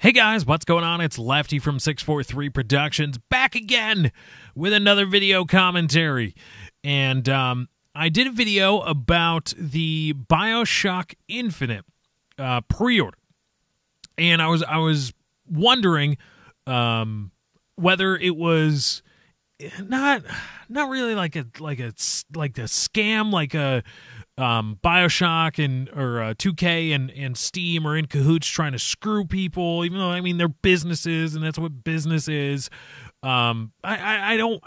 Hey guys, what's going on? It's Lefty from 643 Productions back again with another video commentary. And I did a video about the BioShock Infinite pre-order. And I was wondering whether it was not really like a scam, like a BioShock or 2K and Steam are in cahoots trying to screw people, even though, I mean, they're businesses and that's what business is. I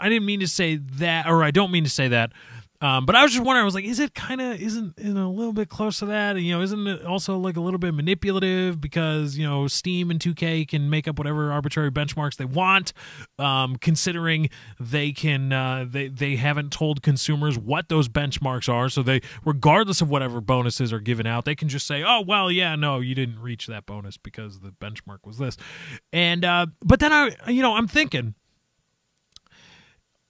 didn't mean to say that, or I don't mean to say that. But I was just wondering, I was like, isn't it a little bit close to that? And, isn't it also like a little bit manipulative because, Steam and 2K can make up whatever arbitrary benchmarks they want, considering they can, they haven't told consumers what those benchmarks are. So they, regardless of whatever bonuses are given out, they can just say, oh, well, yeah, no, you didn't reach that bonus because the benchmark was this. And, but then I'm thinking,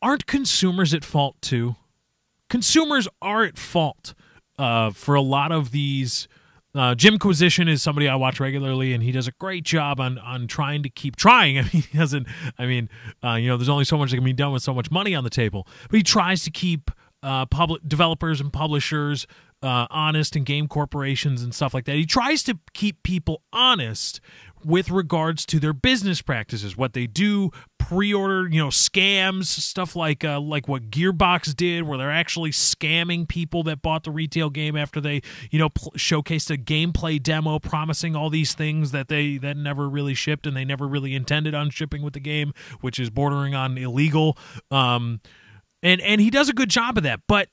aren't consumers at fault too? Consumers are at fault for a lot of these. Jim Quisition is somebody I watch regularly, and he does a great job on trying to keep trying. I mean, he doesn't. I mean, there's only so much that can be done with so much money on the table. But he tries to keep public developers and publishers honest, and game corporations and stuff like that. He tries to keep people honest with regards to their business practices, what they do, pre-order, scams, stuff like what Gearbox did, where they're actually scamming people that bought the retail game after they, showcased a gameplay demo promising all these things that never really shipped and they never really intended on shipping with the game, which is bordering on illegal. And he does a good job of that, but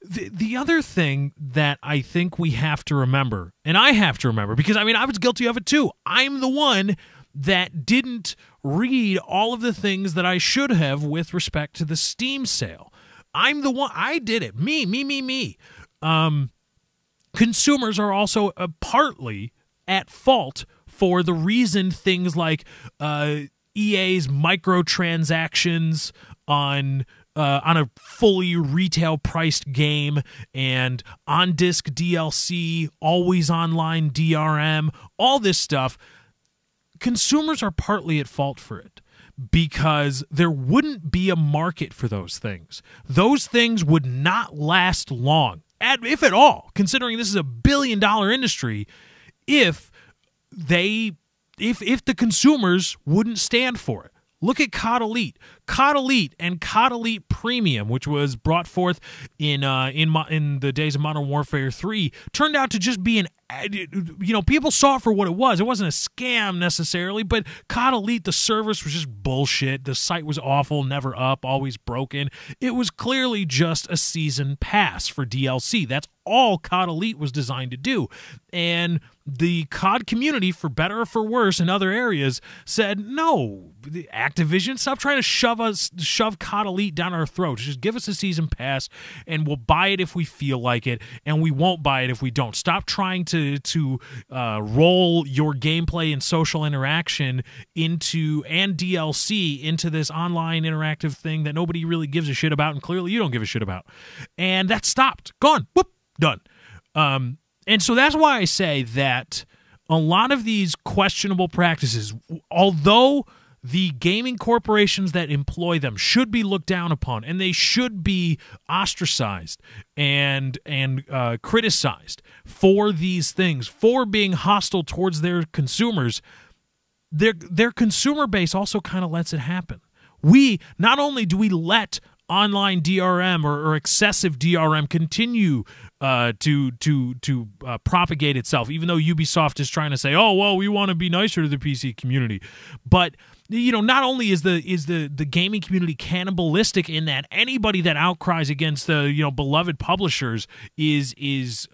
the other thing that I think we have to remember, and I have to remember, because, I was guilty of it too. I'm the one that didn't read all of the things that I should have with respect to the Steam sale. I'm the one. I did it. Me. Consumers are also partly at fault for the reason things like EA's microtransactions on a fully retail-priced game and on-disc DLC, always online DRM, all this stuff, consumers are partly at fault for it because there wouldn't be a market for those things. Those things would not last long, if at all, considering this is a billion-dollar industry, if the consumers wouldn't stand for it. Look at COD Elite. COD Elite and COD Elite Premium, which was brought forth in the days of Modern Warfare 3, turned out to just be people saw it for what it was. It wasn't a scam necessarily, but COD Elite, the service was just bullshit. The site was awful, never up, always broken. It was clearly just a season pass for DLC. That's all COD Elite was designed to do. And the COD community, for better or for worse in other areas, said, no, Activision, stop trying to shove COD Elite down our throats. Just give us a season pass, and we'll buy it if we feel like it, and we won't buy it if we don't. Stop trying to roll your gameplay and social interaction and DLC into this online interactive thing that nobody really gives a shit about, and clearly you don't give a shit about. And that stopped. Gone. Whoop. Done. And so that's why I say that a lot of these questionable practices, although the gaming corporations that employ them should be looked down upon, and they should be ostracized and criticized for these things, for being hostile towards their consumers, their consumer base also kind of lets it happen. Not only do we let online DRM or excessive DRM continue to propagate itself, even though Ubisoft is trying to say, oh, well, we want to be nicer to the PC community. But not only is the gaming community cannibalistic in that anybody that outcries against the beloved publishers is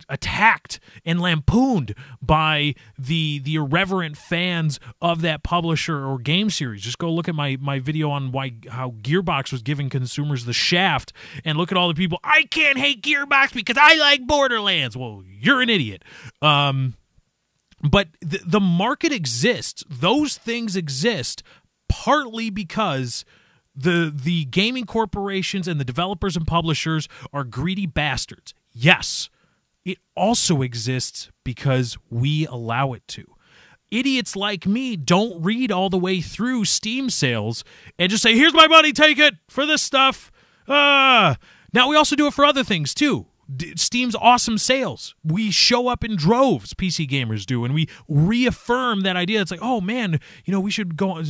attacked and lampooned by the irreverent fans of that publisher or game series. Just go look at my video on how Gearbox was giving consumers the shaft, and look at all the people, I can't hate Gearbox because I like Borderlands. Well, you're an idiot. But the market exists. Those things exist partly because the gaming corporations and the developers and publishers are greedy bastards. Yes, it also exists because we allow it to. idiots like me don't read all the way through Steam sales and just say, here's my money, take it for this stuff. Now, we also do it for other things, too. Steam's awesome sales. We show up in droves, PC gamers do, and we reaffirm that idea. It's like, oh, man, we should go,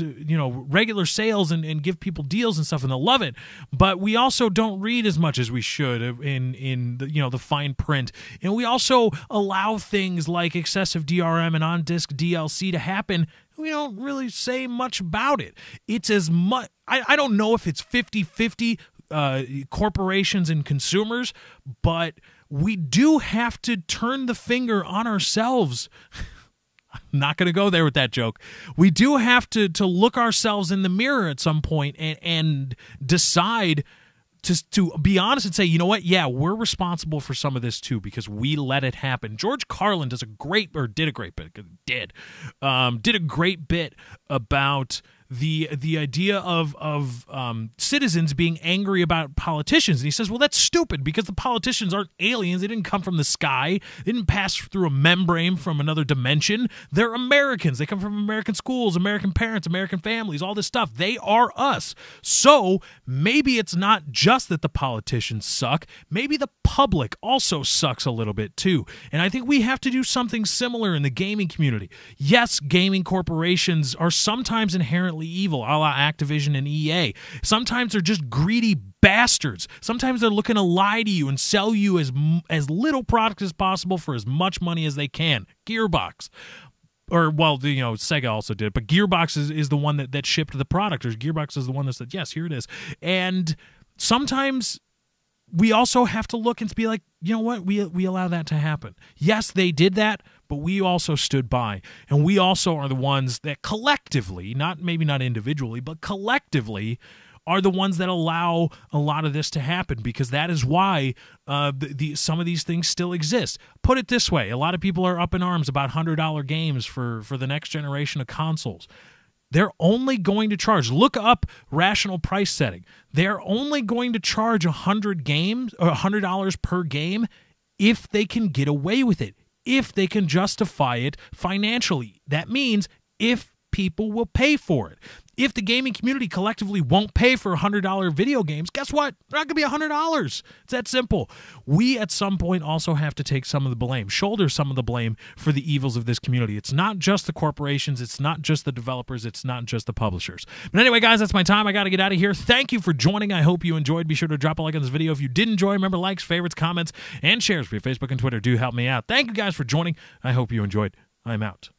regular sales and give people deals and stuff, and they'll love it. But we also don't read as much as we should in the fine print. And we also allow things like excessive DRM and on-disc DLC to happen. We don't really say much about it. It's as much, I don't know if it's 50-50, corporations and consumers, but we do have to turn the finger on ourselves. I'm not going to go there with that joke. We do have to look ourselves in the mirror at some point and decide to be honest and say, you know what? Yeah, we're responsible for some of this too because we let it happen. George Carlin did a great bit about the idea of citizens being angry about politicians. And he says, well, that's stupid because the politicians aren't aliens. They didn't come from the sky. They didn't pass through a membrane from another dimension. They're Americans. They come from American schools, American parents, American families, all this stuff. They are us. So maybe it's not just that the politicians suck. Maybe the public also sucks a little bit too. And I think we have to do something similar in the gaming community. Yes, gaming corporations are sometimes inherently evil, a la Activision and EA. Sometimes they're just greedy bastards. Sometimes they're looking to lie to you and sell you as little product as possible for as much money as they can. Gearbox. Or, well, Sega also did, but Gearbox is the one that shipped the product, or Gearbox is the one that said, yes, here it is. And sometimes we also have to look and be like, you know what, we allow that to happen. Yes, they did that, but we also stood by. And we also are the ones that collectively, maybe not individually, but collectively are the ones that allow a lot of this to happen, because that is why some of these things still exist. Put it this way, a lot of people are up in arms about $100 games for the next generation of consoles. They're only going to charge, look up rational price setting. They're only going to charge $100 per game if they can get away with it, if they can justify it financially. That means if people will pay for it. If the gaming community collectively won't pay for $100 video games, guess what? They're not going to be $100. It's that simple. We, at some point, also have to take some of the blame, shoulder some of the blame for the evils of this community. It's not just the corporations. It's not just the developers. It's not just the publishers. But anyway, guys, that's my time. I got to get out of here. Thank you for joining. I hope you enjoyed. Be sure to drop a like on this video if you did enjoy. Remember, likes, favorites, comments, and shares for your Facebook and Twitter do help me out. Thank you guys for joining. I hope you enjoyed. I'm out.